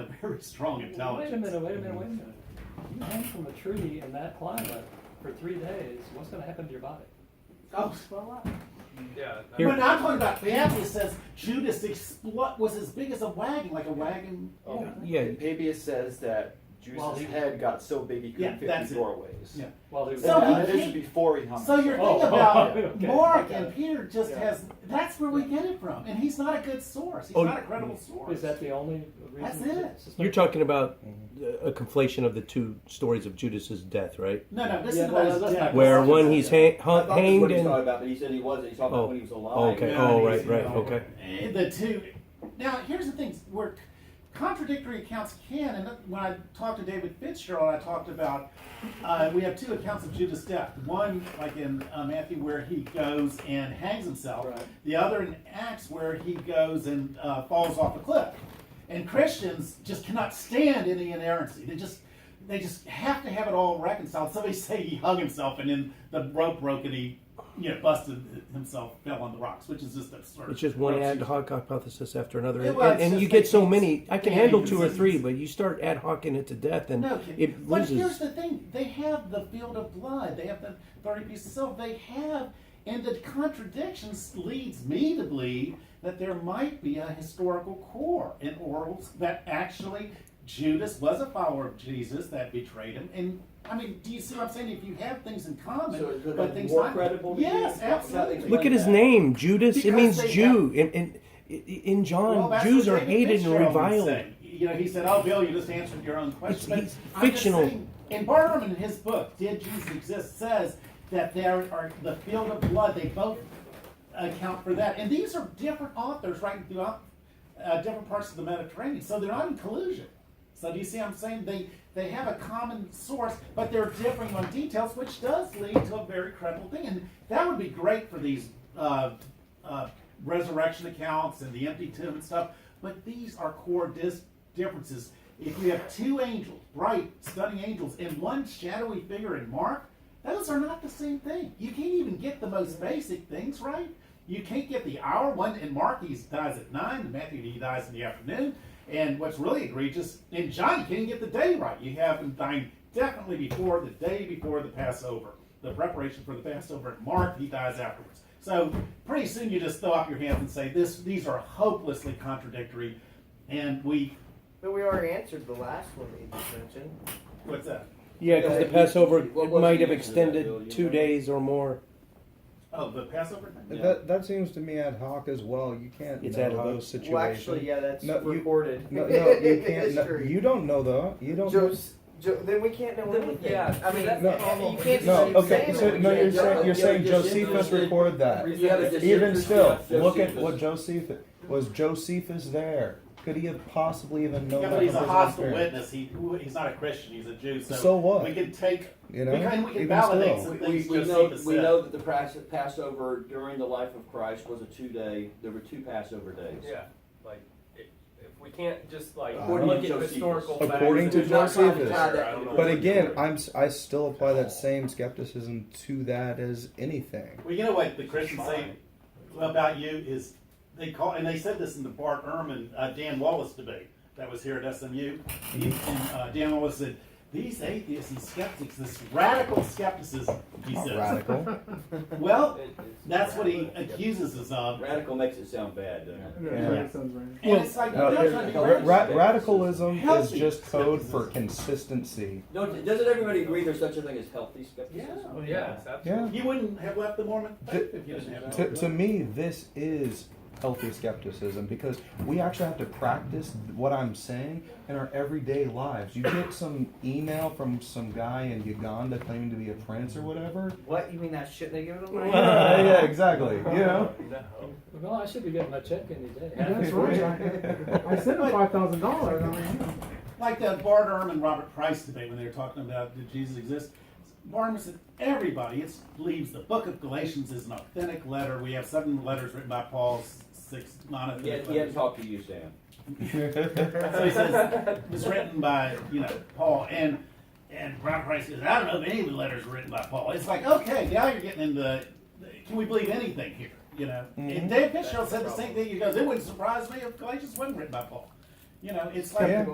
a very strong intelligence. Wait a minute. You hang from a tree in that climate for 3 days, what's going to happen to your body? Oh, swell up. Yeah. But now I'm talking about the atheist says Judas was as big as a wagon, like a wagon. Yeah, Papias says that Judas' head got so big he couldn't fit through doorways. Yeah. Well, So this is before he hung So your himself. thing about okay. Mark and Peter just has, that's where we get it from. And he's not a good source. He's not a credible source. Is that the only reason? That's it. You're talking about a conflation of the two stories of Judas's death, right? No, this Yeah, is about no, his that's death. not- Where one he's I thought that's hanged what he's and... talking about, but he said he wasn't. He's talking about when he was alive. Okay. Yeah, Oh, he's, right. Okay. The two. Now, here's the thing. Where contradictory accounts can, and when I talked to David Fitzgerald, I talked about, we have two accounts of Judas' death. One, like in Matthew, where he goes and hangs himself. Right. The other in Acts, where he goes and falls off a cliff. And Christians just cannot stand any inerrancy. They just have to have it all reconciled. Somebody say he hung himself and then the rope broke and he busted himself, fell on the rocks, which is just absurd. It's just one ad hoc hypothesis after another. Yeah, well, it's and just you get like so it's many. I can can't handle even 2 or see 3, this. but you start ad hocing it to death and No, it but loses. here's the thing. They have the field of blood. They have the 30 pieces of silver. They have, and the contradictions leads me to believe that there might be a historical core in orals that actually Judas was a follower of Jesus that betrayed him. And I mean, do you see what I'm saying? If you have things in common, So is it but things more not credible? Yes, How- how absolutely. explain Look at his that? name, Judas. It Because means they Jew. In John, Well, that's Jews what are David hated and Fitzgerald would reviled. say. He said, "Oh, Bill, you just answered your own question." But He's I'm fictional. Just saying, and Bart Ehrman, in his book, "Did Jesus Exist?" says that there are the field of blood. They both account for that, and these are different authors writing throughout different parts of the Mediterranean, so they're not in collusion. So do you see what I'm saying? They have a common source, but they're differing on details, which does lead to a very credible thing, and that would be great for these resurrection accounts and the empty tomb and stuff. But these are core differences. If you have two angels, bright, stunning angels, and one shadowy figure in Mark, those are not the same thing. You can't even get the most basic things right. You can't get the hour. One in Mark, he dies at 9. In Matthew, he dies in the afternoon. And what's really egregious, in John, you can't even get the day right. You have him dying definitely before the day before the Passover, the preparation for the Passover. In Mark, he dies afterwards. So pretty soon you just throw up your hands and say, these are hopelessly contradictory. And But we already answered the last one that you just mentioned. what's that? Yeah, because the Passover What was might the have answer to that, Bill? extended You 2 know? days or more. Oh, the Passover? Yeah. That seems to me ad hoc as well. You can't It's know ad hoc. those situations. Well, actually, yeah, that's No, you- recorded. No, you can't. No, History. you don't know though. You don't. Then we can't know anything. Yeah, I mean, that's No, the problem. you can't No, just okay. say So, that. no, You you're can't saying know. you're saying Yeah, Josephus recorded that. Even still, look at what Josephus was. Josephus there. Could he have possibly even known Yeah, that but he's a from his hostile experience? witness. He's not a Christian. He's a Jew. So what? We can take, You know, we can even validate still. some We things know Josephus we said. know that the Passover during the life of Christ was a 2-day. There were 2 Passover days. Yeah, like if we can't just like According look to at Josephus. historical facts. According to and not try to Josephus. tie that to the But Word. again, I still apply that same skepticism to that as anything. Well, you know what the Christians say about you is they said this in the Bart Ehrman, Dan Wallace debate that was here at SMU. And Dan Wallace said, these atheists and skeptics, this radical skepticism, he Not says. radical. Well, It's that's what he accuses us of. Radical makes it sound bad, doesn't it? Yeah. And it's like, No, they're trying to be radicalism is Healthy just code skepticism. for consistency. Doesn't everybody agree there's such a thing as healthy skepticism? Yeah. Oh, yes, absolutely. Yeah. You wouldn't have left the Mormon faith if you didn't have that. To me, this is healthy skepticism because we actually have to practice what I'm saying in our everyday lives. You get some email from some guy in Uganda claiming to be a prince or whatever. What? You mean that shit they give it away? Yeah, exactly. You know. No. Well, I should be getting my check any day. That's right. I sent him $5,000. I mean, Like the Bart Ehrman Robert Price debate when they were talking about did Jesus exist. Bart Ehrman said everybody believes the book of Galatians is an authentic letter. We have 7 letters written by Paul, 6 non-authentic He hadn't letters. talked to you, Sam. So he says it was written by Paul and Robert Price says I don't know if any of the letters were written by Paul. It's like okay, now you're getting into can we believe anything here? And Dave Fitzgerald said the same thing. He goes, it wouldn't surprise me if Galatians wasn't written by Paul. You know, it's like Yeah.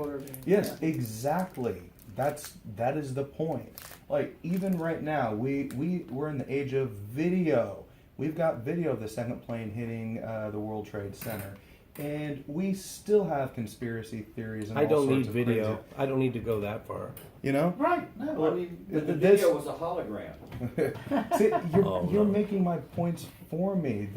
Yes, exactly. That is the point. Like even right now, we're in the age of video. We've got video of the second plane hitting the World Trade Center, and we still have conspiracy theories. And I all don't sorts need of video. crazy- I don't need to go that far. You know. right. No, I mean, The This- video was a hologram. See, you're, Oh, you're no. making my points for me.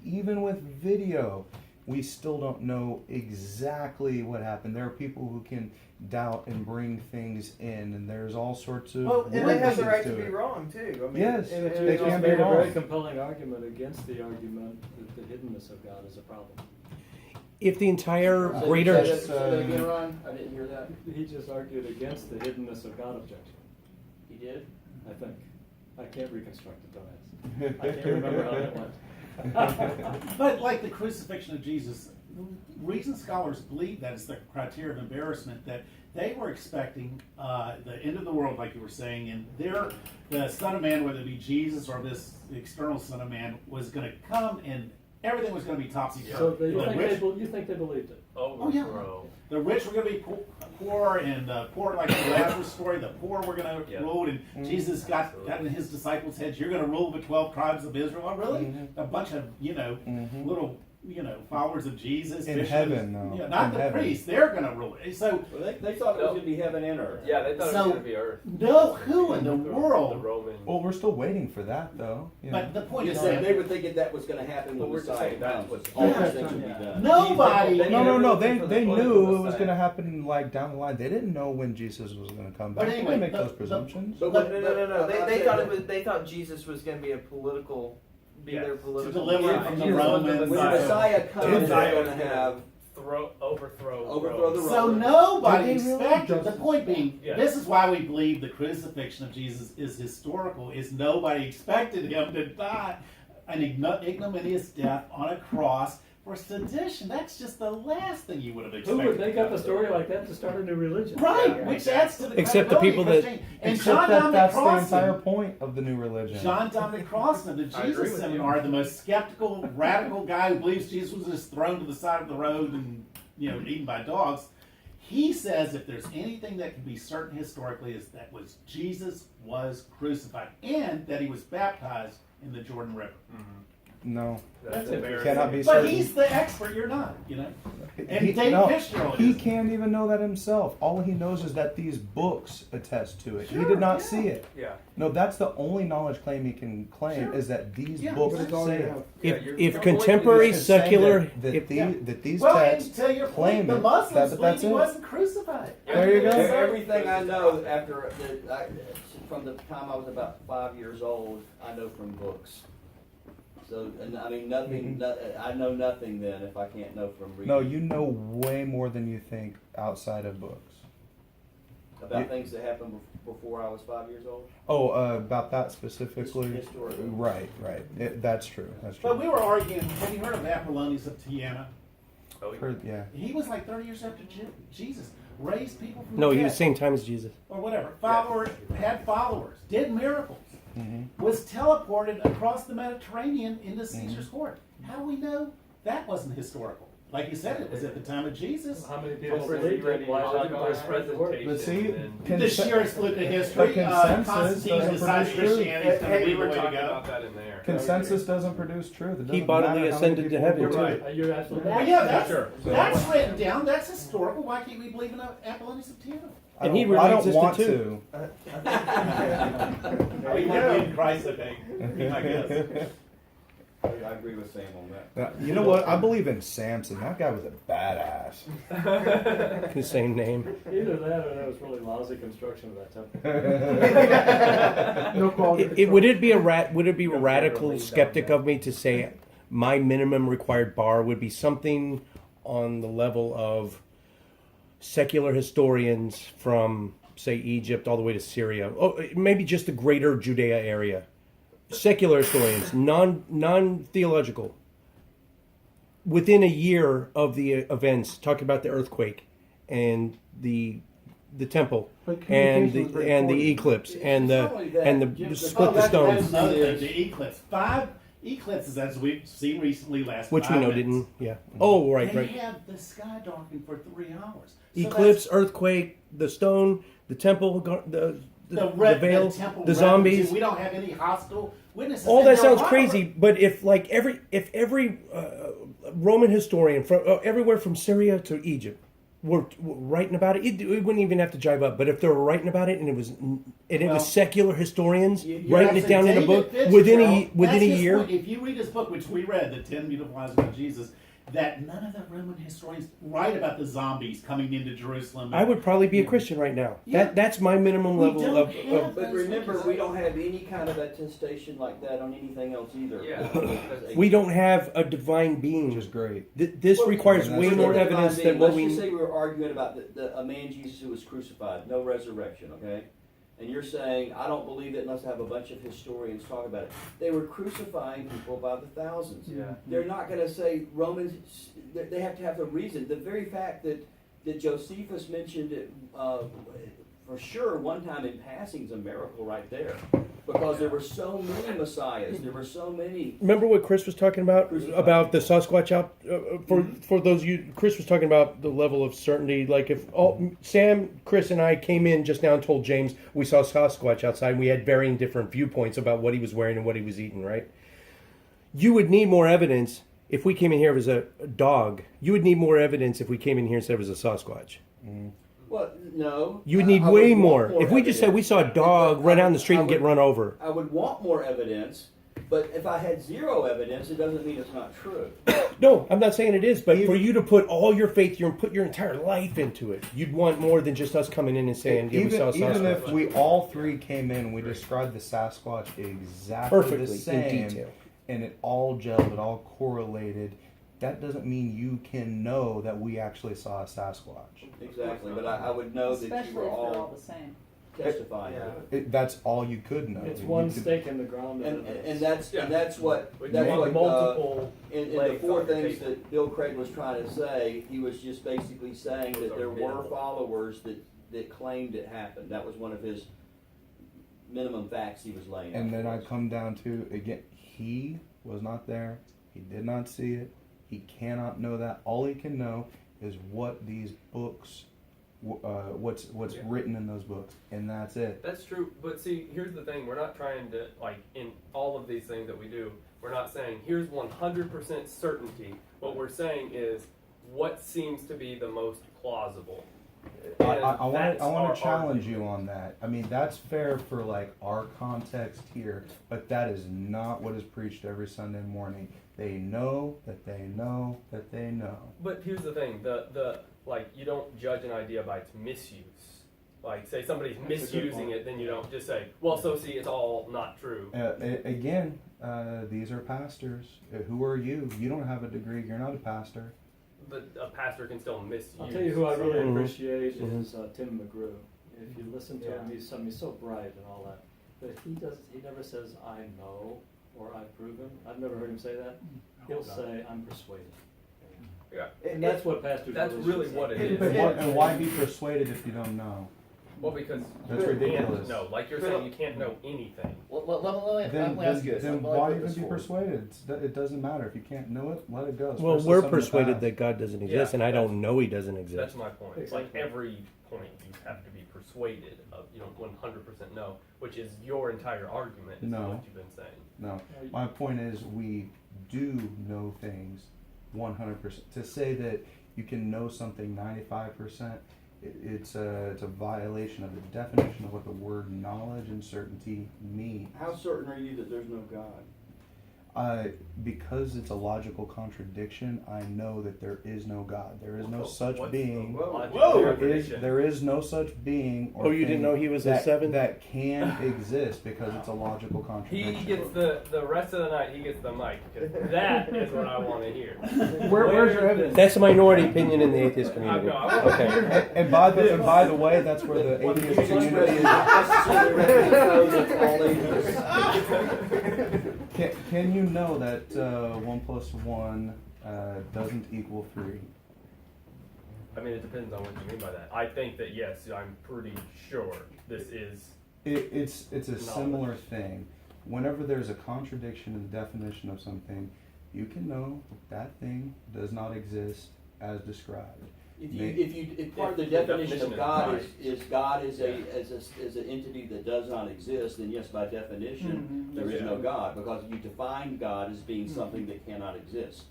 Even with video, we still don't know exactly what happened. There are people who can doubt and bring things in, and there's all sorts of. Well, and they have the weirdnesses right to to be it. wrong too. I mean, Yes, and But it's you they just can't be made a very wrong. compelling argument against the argument that the hiddenness of God is a problem. If the entire So greater you said that again, Ron? I didn't hear that. He just argued against the hiddenness of God objection. He did? I think. I can't reconstruct it, don't ask. I can't remember how that went. but like the crucifixion of Jesus, the reason scholars believe that is the criteria of embarrassment, that they were expecting the end of the world, like you were saying, and the Son of Man, whether it be Jesus or this external Son of Man, was going to come and everything was going to be topsy-turvy. So The you think they believed it? Overthrow. The rich were going to be poor, and the poor, like the Lazarus story, the poor were going to Yeah. rule, and Jesus got in his disciples' heads, you're going to rule the 12 tribes of Israel. Oh, really? Mhm. A bunch of, Mhm. little, followers of Jesus. In bishops, heaven, though. not In the heaven. priests. They're going to rule it. So, Well, they thought it was going to be heaven and earth. Yeah, they thought it was So- going to be Earth. no, who in the The world? Roman. Well, we're still waiting for that, though. You know. But the point You is said they that were thinking that was going to happen But when we're the just Messiah saying that comes. was- All Yeah. these things will be done. nobody. No. They They were looking knew for it the was Messiah. going to happen like down the line. They didn't know when Jesus was going to come back. But They anyway, didn't make the- those presumptions. But No. They I'm thought saying- it was. They thought Jesus was going to be Yes. their To political. deliver Messiah. from the Jesus was Romans. the When the Messiah. Messiah comes, Did they're Messiah going was to gonna have overthrow Overthrow the Rome. So Romans. nobody Did they really? expected. The point being, Yeah. this is why we believe the crucifixion of Jesus is historical. Is nobody expected him to die an ignominious death on a cross for sedition. That's just the last thing you would have Who expected. would make up a story like that to start a new religion? Right, Yeah, which adds to the Except the credibility people of that- Christianity. And Except John that Dominic that's the Crossan, entire point of the new religion. John Dominic Crossan, the I agree Jesus with seminar, the most skeptical, radical guy who believes Jesus was just thrown to the side of the road and eaten by dogs. He says if there's anything that can be certain historically is that Jesus was crucified and that he was baptized in the Jordan River. No. That's That's embarrassing. Cannot be But certain. he's the expert, you're not, And He- Dave no, Fitzgerald he is. can't even know that himself. All he knows is that these books attest to it. he Sure, did not yeah. see it. Yeah. No, that's the only knowledge claim he can claim Sure. is that these Yeah, books But it's all say you it. have. Yeah, If, you're- if you're contemporary It's just saying secular, that, if, that these Well, and texts to your point, claim the it, Muslims that- believe that's he it. wasn't crucified. There you go. Everything I know from the time I was about 5 years old, I know from books. So, and I mean, nothing. I know nothing then if I can't know from reading. No, you know way more than you think outside of books. About things that happened before I was 5 years old. Oh, about that specifically. Historically. Right. That's true. That's true. But we were arguing, have you heard of Apollonius of Tyana? Oh, yeah. Heard- yeah. He was like 30 years after Jesus. Raised people from no, the he dead. was same time as Jesus. Or whatever. Had followers. Did miracles. Mm-hmm. Was teleported across the Mediterranean into Caesar's court. How do we know that wasn't historical? Like you said, it was at the time of Jesus. How many people Probably believed ready it? to Why talk not about go his straight to work? presentation. But see, and The sheerest fluke of history. The consensus Constantine doesn't decides produce truth. Christianity is going to we be the were way to talking go. about that in there. Consensus doesn't produce truth. It He doesn't bodily matter how many ascended to people heaven, believe too. it. You're absolutely Well, yeah, Sure. that's written down. That's historical. Why can't we believe in Apollonius of Tyana? And he I really don't want existed to. We believe in Christ, I think. I guess. I agree with Sam on that. You know what? I believe in Samson. That guy was a badass. The same name. Either that or that was really lousy construction of that temple. No quality. Would it be a radical skeptic of me to say my minimum required bar would be something on the level of secular historians from, say, Egypt all the way to Syria, maybe just the greater Judea area. Secular historians, non-theological. Within a year of the events, talk about the earthquake and the temple But and communication was the very and the important. eclipse and the split the That's stones. another thing. The eclipse. eclipses, as we've seen recently, last Which we 5 know minutes. didn't. Yeah. Oh, right, They right. have the sky darkened for 3 hours. So Eclipse, earthquake, the stone, the temple, the veil, the temple the refugees. zombies. We don't have any hostile witnesses. All and that they're sounds alive. crazy, but if every Roman historian from everywhere from Syria to Egypt were writing about it, it wouldn't even have to jive up. But if they were writing about it, and it was secular historians You're writing it actually down in a David book Fitzgerald, within a that's his year. point. If you read his book, which we read, The 10 Beautiful Lies About Jesus, that none of the Roman historians write about the zombies coming into Jerusalem. I would probably be a Christian right now. Yeah. That's my minimum We level don't of have But those remember, witnesses. we don't have any kind of attestation like that on anything else either. Yeah. we don't have a divine being. Which is great. This Well, requires that's way true. more evidence than what Let's we. just say we were arguing about a man Jesus who was crucified, no resurrection, okay? And you're saying, I don't believe it unless I have a bunch of historians talk about it. They were crucifying people by the thousands. Yeah. They're not going to say Romans, they have to have a reason. The very fact that Josephus mentioned it for sure one time in passing is a miracle right there. Because there were so many messiahs, there were so many. Remember what Chris was talking about the Sasquatch out for those you. Chris was talking about the level of certainty. Like if Sam, Chris, and I came in just now and told James we saw Sasquatch outside, and we had varying different viewpoints about what he was wearing and what he was eating. Right? You would need more evidence if we came in here as a dog. You would need more evidence if we came in here and said it was a Sasquatch. Well, no. You would need I way want more. If we just said we saw a evidence. dog run down the street I and get would- run over. I would want more evidence, but if I had zero evidence, it doesn't mean it's not true. No, I'm not saying it is, but for you to put all your faith here and put your entire life into it, you'd want more than just us coming in and saying, yeah, we saw a Even Sasquatch. if we all three came in and we described the Sasquatch exactly Perfectly, the in same, detail. and it all gelled, it all correlated, that doesn't mean you can know that we actually saw a Sasquatch. Exactly, but I would know that Especially you if were they're all all the same. testifying to it. That's all you could know. It's You one could- stake in the ground. And that's what We that's want what multiple in the legs four on your things table. that Bill Craig was trying to say, he was just basically saying Those that are there were minimal. followers that claimed it happened. That was one of his minimum facts he was laying out. And then for I us. come down to, again, he was not there. He did not see it. He cannot know that. All he can know is what these books, what's Yeah. written in those books, and that's it. That's true, but see, here's the thing: we're not trying to in all of these things that we do. We're not saying here's 100% certainty. What we're saying is what seems to be the most plausible. I And want that's to our challenge argument. you on that. I mean, that's fair for like our context here, but that is not what is preached every Sunday morning. They know that they know that they know. But here's the thing: the you don't judge an idea by its misuse. Like, say somebody's That's a good misusing point. it, then you don't just say, "Well, so see, it's all not true." Again, these are pastors. Who are you? You don't have a degree. You're not a pastor. But a pastor can still misuse. I'll tell you who I really Mhm. appreciate Mhm. is Tim McGrew. If you listen to him, he's so bright and all that. But he never says, I know, or I've proven. I've never heard him say that. He'll say, I'm persuaded. Yeah. And that's what pastors That's should really say. what it is. And why be persuaded if you don't know? Well, because That's you ridiculous. can't know. Like you're saying, you can't know anything. Let me ask you this. Then Let me why put even this be forward. persuaded? It doesn't matter. If you can't know it, let it go. Well, Especially we're some in the persuaded past. that God doesn't exist, Yeah, and I that's- don't know He doesn't exist. That's my point. It's like Exactly. every point you have to be persuaded of. You don't 100% know, which is your entire argument. Is No. what you've been saying. No, my point is we do know things 100%. To say that you can know something 95%, it's a violation of the definition of what the word knowledge and certainty mean. How certain are you that there's no God? Because it's a logical contradiction, I know that there is no God. There is no such What's being. the logical Whoa! contradiction? There is no such being. Or Oh, you didn't thing know He was a that, seven? that can exist because it's a logical He contradiction. gets the rest of the night. He gets the mic because that is what I want to hear. Where's your evidence? That's a minority opinion in the atheist community. Okay. And by the way, that's where the atheist community is. Necessarily ready to know that all atheists. Can you know that 1 + 1 doesn't equal 3? I mean, it depends on what you mean by that. I think that yes, I'm pretty sure this is. It's a similar thing. whenever there's a contradiction in the definition of something, you can know that thing does not exist as described. If part of the definition of God is God is an entity that does not exist, then yes, by definition, there is no God, because you define God as being something that cannot exist.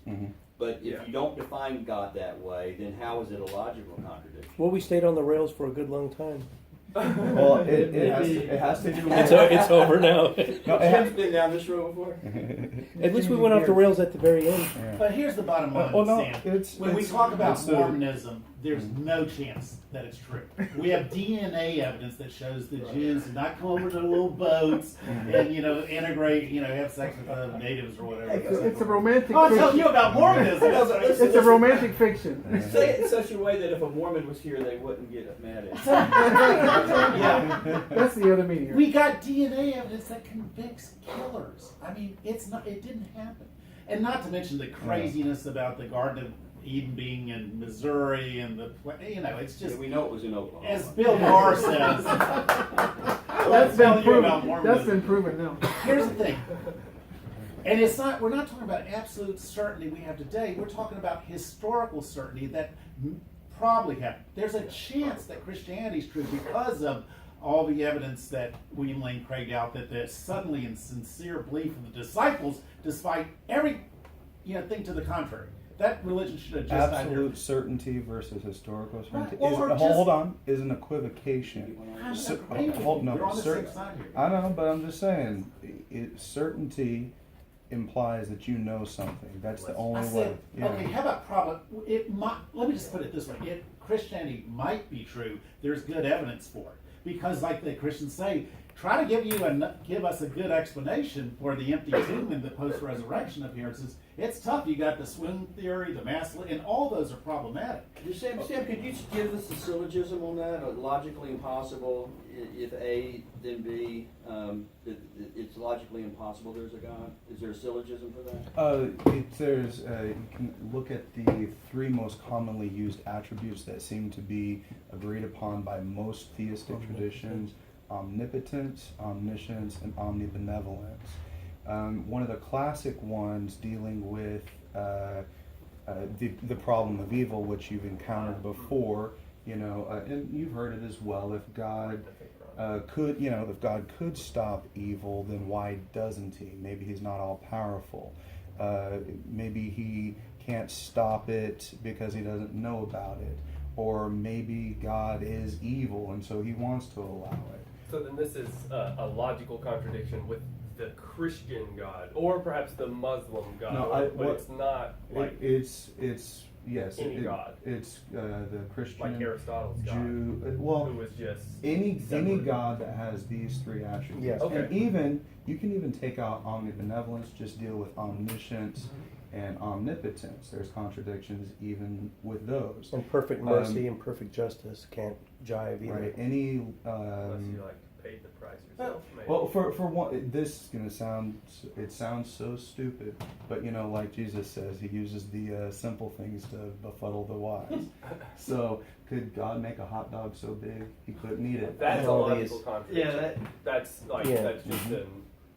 But if you don't define God that way, then how is it a logical contradiction? Well, we stayed on the rails for a good long time. Well, it has to do with It's over now. Tim's been down this road before. At least we went off the rails at the very end. Yeah. But here's the bottom line, Well, no, Sam. When we talk about Mormonism, there's no chance that it's true. We have DNA evidence that shows the Jews did not come over to little boats and, integrate, have sex with natives or whatever. It's a romantic I'll tell fiction. you about Mormonism. It's a romantic fiction. Say it in such a way that if a Mormon was here, they wouldn't get mad at you. Yeah. That's the other meaning. We got DNA evidence that convicts killers. I mean, it didn't happen. And not to mention the craziness about the Garden of Eden being in Missouri and it's just, We know it was in Oklahoma. as Bill Maher says, That's been proven. That's been proven now. here's the thing. And we're not talking about absolute certainty we have today. We're talking about historical certainty that probably happened. There's a chance that Christianity is true because of all the evidence that William Lane Craig out that there's suddenly and sincere belief of the disciples, despite every thing to the contrary. That religion should have just absolute certainty versus historical certainty. Right, or Hold on, is an equivocation. I'm So- agreeing with hold- you. no, We're on the cer- same side here. I know, but I'm just saying, certainty implies that you know something. That's the I only way. said, Yeah. okay, how about problem? Let me just put it this way: if Christianity might be true, there's good evidence for it. Because, like the Christians say, try to give us a good explanation for the empty tomb and the post-resurrection appearances. It's tough. You got the swing theory, the mass, and all those are problematic. Sam, could you give us a syllogism on that? Logically impossible. If A, then B. It's logically impossible. There's a God. Is there a syllogism for that? You can look at the three most commonly used attributes that seem to be agreed upon by most theistic traditions: omnipotence, omniscience, and omnibenevolence. One of the classic ones dealing with the problem of evil, which you've encountered before, and you've heard it as well. If God if God could stop evil, then why doesn't He? Maybe He's not all powerful. Maybe He can't stop it because He doesn't know about it, or maybe God is evil and so He wants to allow it. So then this is a logical contradiction with the Christian God, or perhaps the Muslim God, No, but it's not like It's yes, any God. It's the Christian, like Aristotle's God, Jew. who Well, was just any separate. God that has these three attributes. Yes. Okay. And you can even take out omnibenevolence, just deal with omniscience and omnipotence. There's contradictions even with those. And perfect mercy and perfect justice can't jive either. Right. Any unless you like paid the price yourself. Maybe. well, for one, this is gonna sounds so stupid, but like Jesus says, He uses the simple things to befuddle the wise. So, could God make a hot dog so big He couldn't eat it? That's a all logical these- contradiction. That's that's just an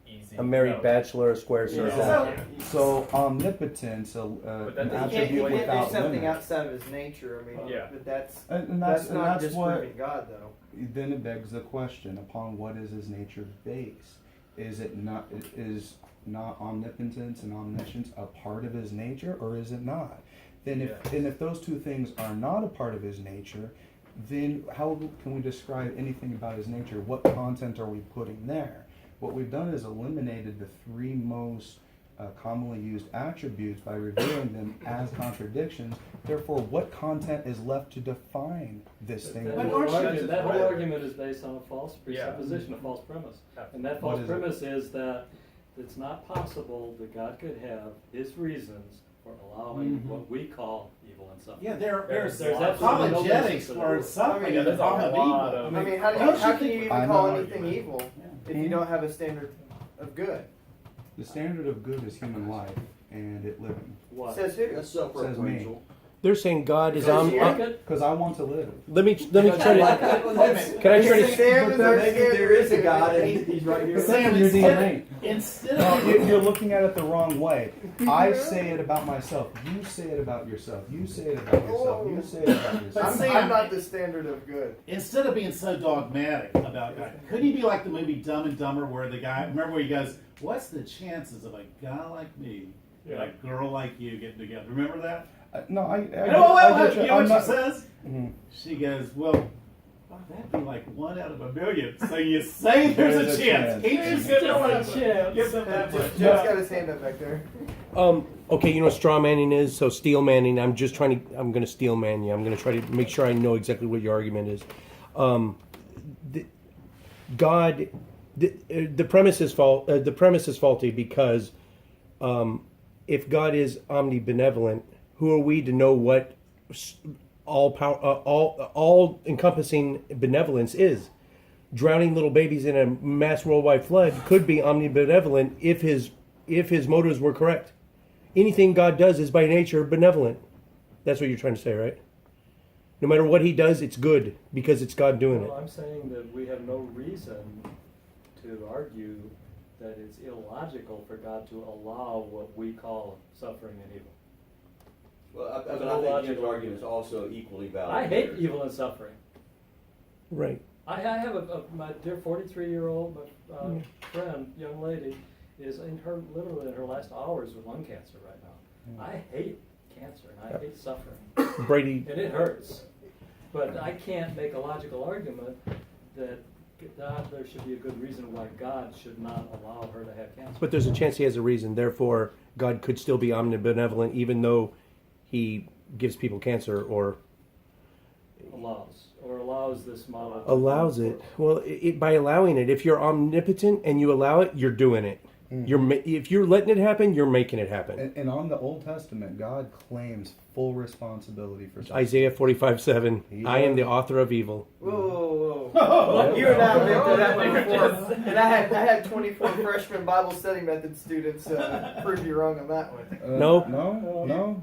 easy. A married no. bachelor, a square circle. So- So omnipotence, that an doesn't He can't attribute do without something limit. outside of his nature. I mean, Yeah. but that's And that's not that's just what. proving God, though. Then it begs the question: upon what is His nature based? Is not omnipotence and omniscience a part of His nature, or is it not? Then if those two things are not a part of His nature, then how can we describe anything about His nature? What content are we putting there? What we've done is eliminated the three most commonly used attributes by revealing them as contradictions. Therefore, what content is left to define this thing? But But whole aren't you- argument, that whole Right. argument is based on a false Yeah. presupposition, a false premise. And that What false is it? premise is that it's not possible that God could have His reasons for allowing what we call evil and suffering. Yeah, there's There's absolutely no apologetics basis in the for Lord. something I mean, in the there's a form of lot evil. of- I mean, how Don't you can you think- even I call know. anything evil if you Mhm. don't have a standard of good? The standard of good is human life and it living. What? Says who? That's Says me. self-referential. They're saying God is Because you like om. it? Because I want to live. Let me try to. Can I try to? Sam is our Maybe there is a God and he's right here. But that's in your DNA. Instead No, of you're looking at it the wrong way. I say it about myself. You say it about yourself. You say it about yourself. You say it about But yourself. Sam- I'm not the standard of good. instead of being so dogmatic about God, could he be like the movie Dumb and Dumber, where the guy, remember where he goes, "What's the chances of a guy like me and a girl like you getting together?" Remember that? No, I You know what I'm she not. says? Mhm. She goes, "Well, that'd be like 1 out of a million. So you say there's a chance. Ain't you Still still a a chance. Give them that much. Jeff's got his hand up back there. Okay, you know what straw manning is? So steel manning. I'm going to steel man you. I'm going to try to make sure I know exactly what your argument is. The premise is the premise is faulty because if God is omnibenevolent, who are we to know what all encompassing benevolence is? Drowning little babies in a mass worldwide flood could be omnibenevolent if his motives were correct. Anything God does is by nature benevolent. That's what you're trying to say, right? No matter what he does, it's good because it's God doing it. Well, I'm saying that we have no reason to argue that it's illogical for God to allow what we call suffering and evil. Well, but I think Jim's argument is also equally valid. I hate evil and suffering. Right. I have my dear 43-year-old friend, young lady, is literally in her last hours with lung cancer right now. I hate cancer and I hate suffering, Brady. and it hurts. But I can't make a logical argument that there should be a good reason why God should not allow her to have cancer. But there's a chance he has a reason. Therefore, God could still be omnibenevolent even though he gives people cancer or allows this model. allows it. Well, by allowing it, if you're omnipotent and you allow it, you're doing it. If you're letting it happen, you're making it happen. And on the Old Testament, God claims full responsibility for something. Isaiah 45:7. I am the author of evil. Whoa, whoa. You and I have been through that one before. And I had 24 freshman Bible study method students prove you wrong on that one. No.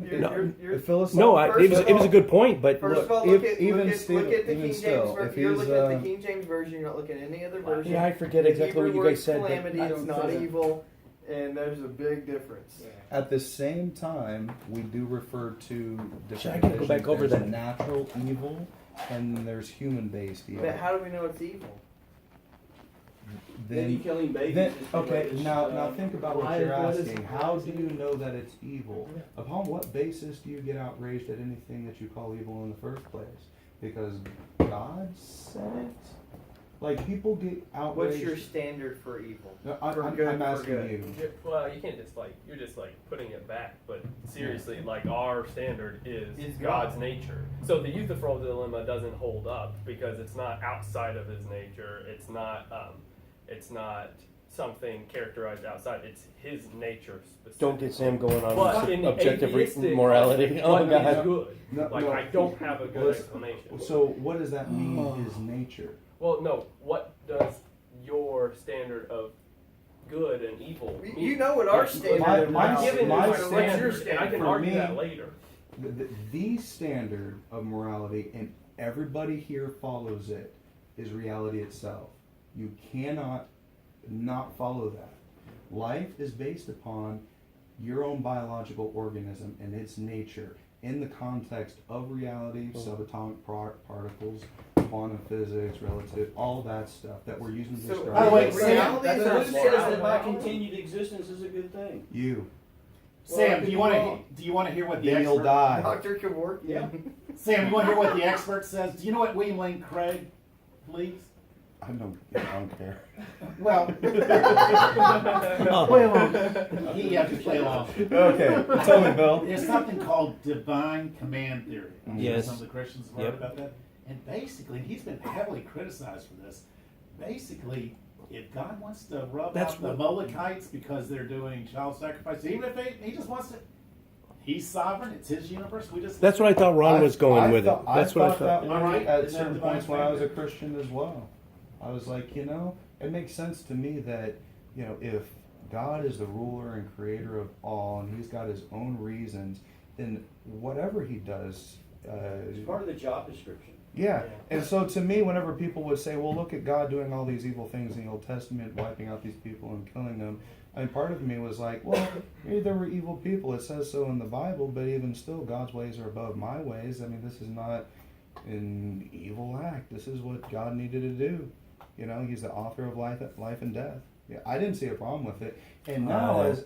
You're No, it was a good point, but First of all, if- look at even the still- King even James still, version. if You're he's, looking at the King James version. You're not looking at any other version. yeah, I forget The exactly what Hebrew you guys word's said. But calamity. I It's don't not say that. evil, and there's a big difference. At the same time, we do refer to Should I different go back over There's that? natural evil, and there's human-based evil. But how do we know it's evil? Maybe killing babies Then, is the okay, greatest, now think about what why- you're what is- asking. How do you know that it's evil? Upon what basis do you get outraged at anything that you call evil in the first place? Because God said it? Like, people get outraged. What's your standard for evil? No, for I'm good, for asking good? you. Well, you can't just you're just putting it back, but seriously, our standard is Is God's God. nature. So the Euthyphro dilemma doesn't hold up because it's not outside of his nature. It's not something characterized outside. It's his nature specifically. Don't get Sam going on But in objective atheistic, morality. Oh what is God. good? No, no. I don't have a good Let's- explanation. So, what does that mean, his nature? Well, no. What does your standard of good and evil mean? You know what our standard My- of my- I'm morality giving my you is. my So what's your standard, and I can for argue me- that later. The standard of morality, and everybody here follows it, is reality itself. You cannot not follow that. Life is based upon your own biological organism and its nature in the context of reality, subatomic particles, quantum physics, relative, all that stuff that we're using to So, describe. By the way, it. Sam, reality But is who our says that my morality. continued existence is a good thing? You. Sam, Well, do you want to hear what the Then you'll expert? die. Dr. Kevorkian. Sam, you want to hear what the expert says? Do you know what William Lane Craig believes? I don't care. Well, Play along. he has to play along. Okay, tell me, Bill. There's something called divine command theory. Yes. Some of the Christians have heard Yep. about that. And basically, he's been heavily criticized for this. Basically, if God wants to rub That's out the what- Amalekites because they're doing child sacrifice, even if he just wants to, he's sovereign. It's his universe. We just That's what I thought Ron was going with it. thought- That's what I that thought. way All right. at Isn't that certain divine points when I was a standard? Christian as well. I was like, it makes sense to me that, if God is the ruler and creator of all, and he's got his own reasons, in whatever he does. It's part of the job description. Yeah, and so to me, whenever people would say, well, look at God doing all these evil things in the Old Testament, wiping out these people and killing them, I mean, part of me was like, well, maybe there were evil people. It says so in the Bible, but even still, God's ways are above my ways. I mean, this is not an evil act. This is what God needed to do. You know, He's the author of life and death. Yeah, I didn't see a problem with it. And now, as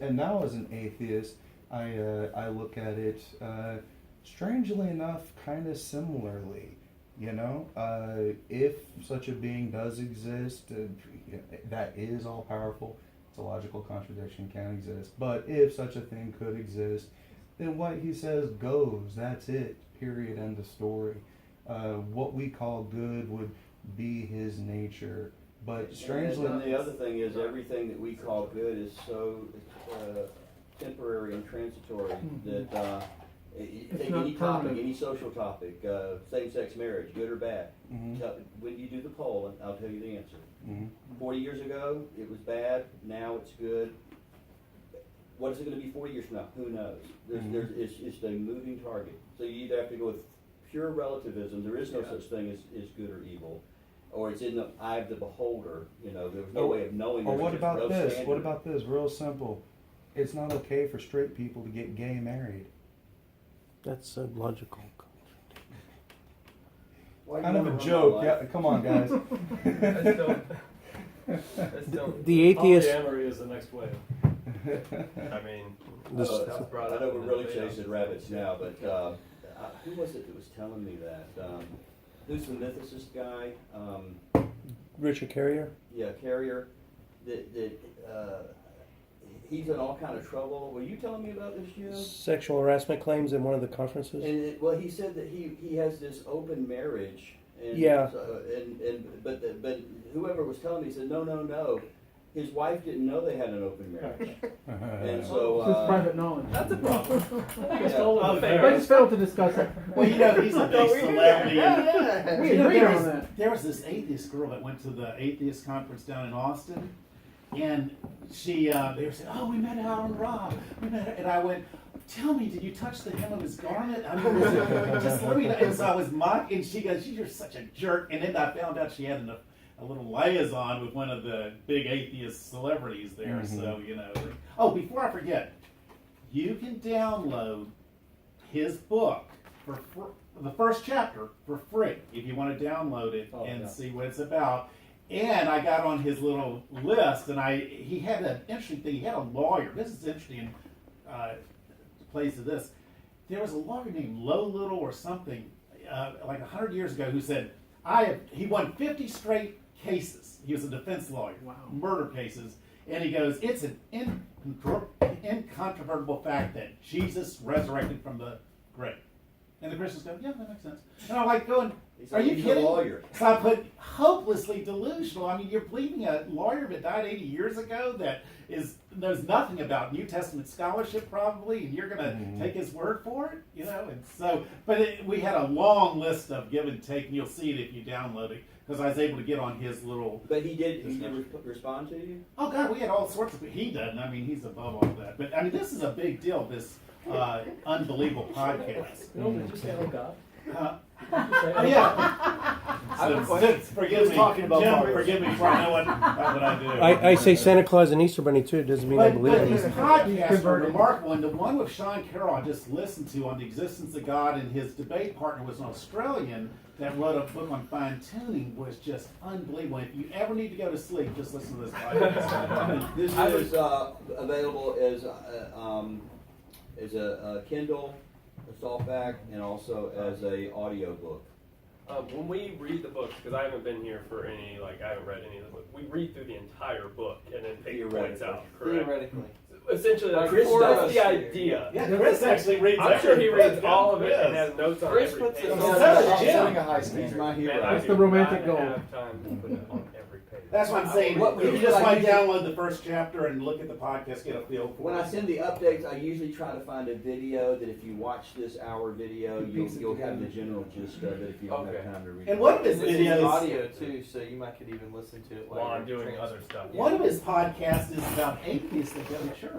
an atheist, I look at it, strangely enough, kind of similarly. You know, if such a being does exist, that is all powerful. It's a logical contradiction, can't exist. But if such a thing could exist, then what he says goes. That's it. Period. End of story. What we call good would be his nature. But strangely, and the other thing is, everything that we call good is so temporary and transitory that take any topic, any social topic, same-sex marriage, good or bad. When you do the poll, I'll tell you the answer. 40 years ago, it was bad. Now it's good. What is it going to be 40 years from now? Who knows? It's a moving target. So you either have to go with pure relativism. There is no such thing as good or evil. Or it's in the eye of the beholder. You know, there's no way of knowing. Or what about this? Standard. What about this? Real simple. It's not okay for straight people to get gay married. That's a logical. Kind of a joke. Yeah, come on, guys. The atheist. Polyamory is the next wave. I mean, I know we're really chasing rabbits now, but who was it that was telling me that? Who's the mythicist guy? Richard Carrier? Yeah, Carrier. He's in all kind of trouble. Were you telling me about this, Jim? Sexual harassment claims in one of the conferences. And well, he said that he has this open marriage. And, Yeah. But whoever was telling me said no. His wife didn't know they had an open marriage, and so This is private knowledge. that's a problem. I think it's Yeah. totally I fair. just failed to discuss it. Well, you know, he's a big celebrity. Yeah. We You know, agree on that. there was this atheist girl that went to the atheist conference down in Austin, and they were saying, "Oh, we met Alan Robb. We met her," and I went, "Tell me, did you touch the hem of his garment? I mean, was it, just let me know." And so I was mocking, and she goes, "You're such a jerk." And then I found out she had a little liaison with one of the big atheist celebrities there. So, you know. Oh, before I forget, you can download his book for the first chapter for free if you want to download it and see what it's about. And I got on his little list, and he had an interesting thing. He had a lawyer. This is interesting. Plays to this. There was a lawyer named Low Little or something, like 100 years ago, who said he won 50 straight cases. He was a defense lawyer, murder cases, and he goes, "It's an incontrovertible fact that Jesus resurrected from the grave." And the Christians go, "Yeah, that makes sense." And I'm like going, "Are you He's kidding?" a lawyer. So I put hopelessly delusional. I mean, you're believing a lawyer that died 80 years ago that knows nothing about New Testament scholarship probably, and you're going to take his word for it, you know? And so, we had a long list of give and take, and you'll see it if you download it, because I was able to get on his little. But he did respond to you? Oh God, we had all sorts of. He doesn't. I mean, he's above all that. But I mean, this is a big deal. This unbelievable podcast. Did you say, "Oh God"? Oh yeah. Forgive me, talking about Jim. Bart. Forgive me for knowing what I do. I say Santa Claus and Easter Bunny too. It doesn't mean I But believe his it. podcasts are remarkable, and the one with Sean Carroll I just listened to on the existence of God, and his debate partner was an Australian that wrote a book on fine tuning, was just unbelievable. If you ever need to go to sleep, just listen to this podcast. This is available as a Kindle, a softback, and also as a audio book. When we read the books, because I haven't been here for any, I haven't read any of the books, we read through the entire book and then take points out, correct? Theoretically. Essentially, Chris that's does. the idea. Yeah, Chris actually reads. I'm sure he every reads book. all of it and Yes. has notes on Chris every puts page. it So on does Jim. setting a high He's standard. my hero. Man, I That's do the romantic not goal. have time to put it on every page. That's what I'm saying. What we You do, just I might usually- download the first chapter and look at the podcast, get a feel for When it. I send the updates, I usually try to find a video that if you watch this hour video, you'll have the general gist of it if you don't Okay. have time to read And it. one of his This is videos, audio too, so you might could even listen to it While I'm doing other stuff. one of his podcasts is about atheists that go to church.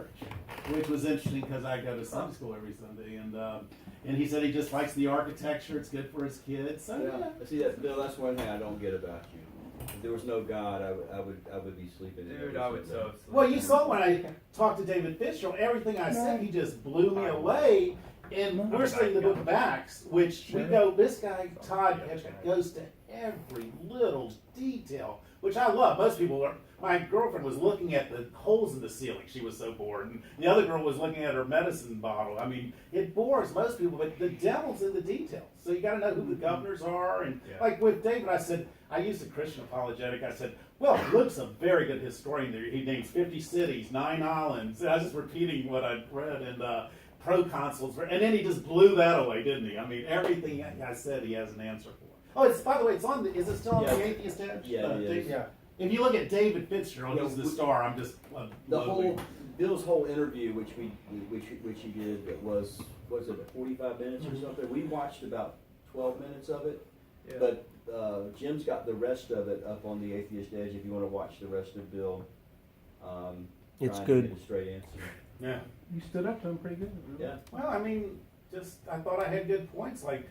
which was interesting because I go to Sunday school every Sunday, and he said he just likes the architecture. It's good for his kids. So yeah. See that, Bill? That's one thing I don't get about you. If there was no God, I would be sleeping. Dude, I would so. Well, you saw when I talked to David Fitzgerald, everything I said, he just blew me away. And we're studying the book of Acts, which we go, this guy, Todd Hitchcock, goes to every little detail, which I love. Most people are, my girlfriend was looking at the holes in the ceiling. She was so bored. And the other girl was looking at her medicine bottle. I mean, it bores most people, but the devil's in the details. So you got to know who the governors are. And like with David, I said, I used a Christian apologetic. I said, well, Luke's a very good historian there. He names 50 cities, 9 islands. And I was just repeating what I'd read and proconsuls. And then he just blew that away, didn't he? I mean, everything I said, he has an answer for. Oh, it's, by the way, it's on the, is it still on the Atheist Edge? Yeah, it is. Yeah. If you look at David Fitzgerald, he's the star. I'm just The whole Bill's whole interview, which he did, was it 45 minutes or something? We watched about 12 minutes of it, but Jim's got the rest of it up on the Atheist Edge. If you want to watch the rest of Bill, It's trying good. to get a straight answer. Yeah. You stood up to him pretty good. Yeah. Well, I mean, just I thought I had good points. Like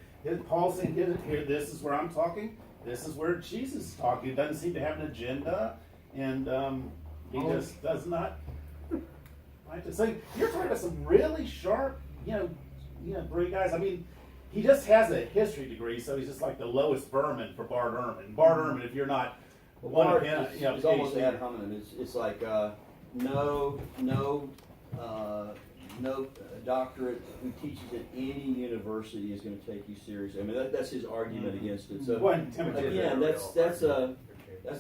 Paul saying, here, this is where I'm talking. This is where Jesus is talking. He doesn't seem to have an agenda, and he just does not. Right? So you're talking about some really sharp, great guys. I mean, he just has a history degree, so he's just like the lowest vermin for Bart Ehrman. Bart Ehrman, if you're not one of him, it's almost ad hominem. It's like no doctorate who teaches at any university is going to take you seriously. I mean, that's his argument against it. So again, that's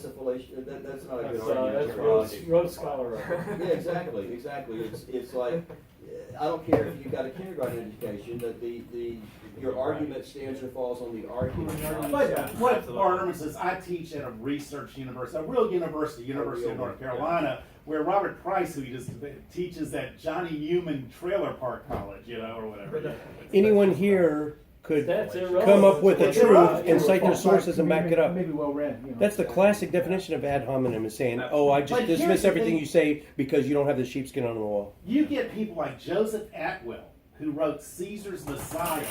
a fallacious. That's not a good argument. That's Rhodes Scholar. Yeah, exactly. It's like I don't care if you got a kindergarten education. That your argument stands or falls on the argument. But what Bart Ehrman says, I teach at a research university, a real university of North Carolina, where Robert Price, who he just teaches at Johnny Newman Trailer Park College, or whatever. Anyone here could That's irrelevant. come up with the That's truth irrelevant. and cite their sources and back it up. Maybe well read. That's the classic definition of ad hominem, is saying, oh, I just But here's dismiss the everything thing. you say because you don't have the sheepskin on the wall. You get people like Joseph Atwill, who wrote Caesar's Messiah,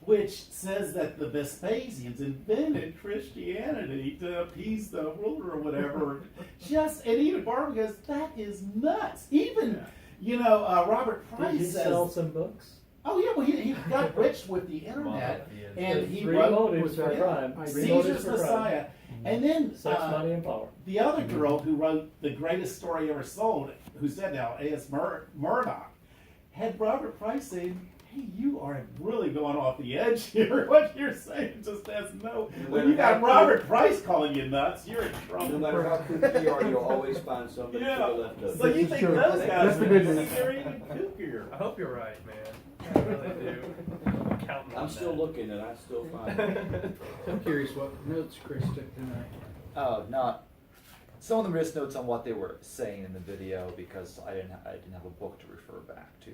which says that the Vespasians invented Christianity to appease the ruler or whatever. And even Barbara goes, that is nuts. Even, Robert Price Did he says, sell some books? oh yeah, well he got rich with the internet, and he Three wrote motives for crime. Caesar's Messiah. And then Sex, money, and power. the other girl who wrote The Greatest Story Ever Sold, who's dead now, A.S. Murdoch, had Robert Price saying, hey, you are really going off the edge here. What you're saying just has no... When you got Robert Price calling you nuts, you're in trouble. No matter how kooky you are, you'll always find somebody to the left of So you. you This is think true. those guys That's the are good news. they're even kookier. I hope you're right, man. I really do. I'm counting on I'm still that. looking and I still find it. I'm curious what notes Chris took tonight. Not some of them were just notes on what they were saying in the video because I didn't have a book to refer back to.